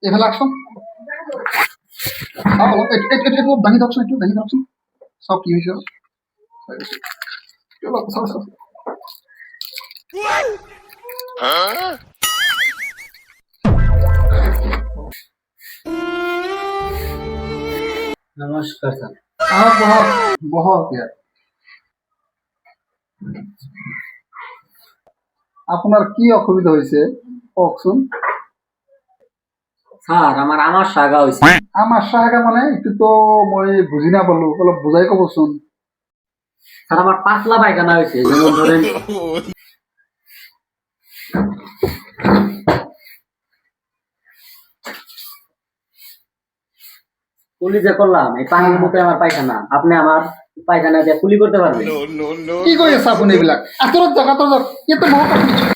এইফালে আহকচোন। অলপ এইটো দাঙি দিয়কচোন, এইটো দাঙি দিয়কচোন। চাওক কি হৈছে। অলপ চাওক চাওক। নমস্কার স্যার। বহক বহক ইয়াত। আপোনাৰ কি অসুবিধা হৈছে কওকচোন। স্যার আমার সাগা হয়েছে। আমাৰ চাহাগা মানে এইটোতো মই বুজি নাপালো, অলপ বুজাই ক'বচোন। স্যার আমার পাতলা পায়খানা হয়েছে, যেমন ধরেন কুলি যে করলাম এই পানির মতো আমার পায়খানা, আপনি আমার পায়খানা দিয়ে কুলি করতে পারবেন? কি কৰি আছে আপুনি এইবিলাক? আঁতৰত যাওক আঁতৰত যাওক। ইয়াতে বহুত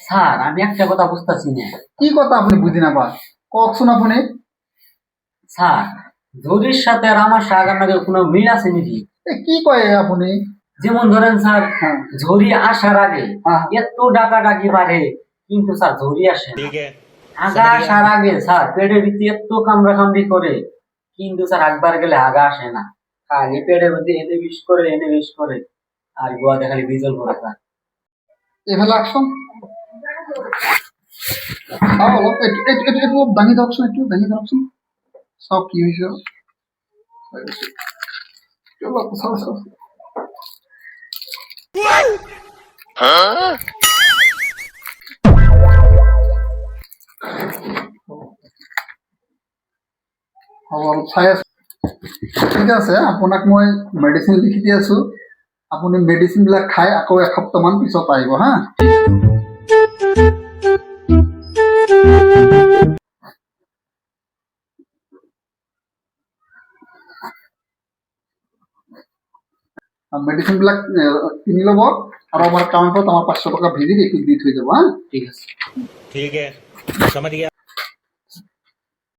স্যার আমি একটা কথা বুঝতেছি না। কি কথা আপুনি বুজি নাপায় কওকচোন আপুনি। স্যার জরির সাথে আর আমার সাগার নাকি কোনো মিল আছে নাকি? কি কয় আপুনি? যেমন ধরেন স্যার, হ্যাঁ। ঝড়ি আসার আগে হ্যাঁ। এত ডাকা ডাকি পারে, কিন্তু স্যার ঝড়ি আসে না। আগা আসার আগে স্যার পেটের ভিতরে এত কামড়া কামড়ি করে, কিন্তু স্যার একবার গেলে আগা আসে না। আর এই পেটের মধ্যে এনে বিষ করে এনে বিষ করে, আর গোয়াতে খালি ডিজেল ভরে স্যার। এইফালে আহকচোন। অলপ এইটো দাঙি দিয়কচোন, এইটো দাঙি দিয়কচোন। চাওক কি হৈছে। অলপ চাওক চাওক। হ'ব অলপ চাই আছো। ঠিক আছে, আপোনাক মই মেডিচিন লিখি দি আছো। আপুনি মেডিচিনবিলাক খাই আকৌ এসপ্তাহমান পিছত আহিব হা। মেডিচিনবিলাক কিনি ল'ব আৰু আমাৰ কাউণ্টাৰত আমাৰ 500 টকা ভিজিট এইটো দি থৈ যাব হা। ঠিক আছে। ठीक है, समझ गया।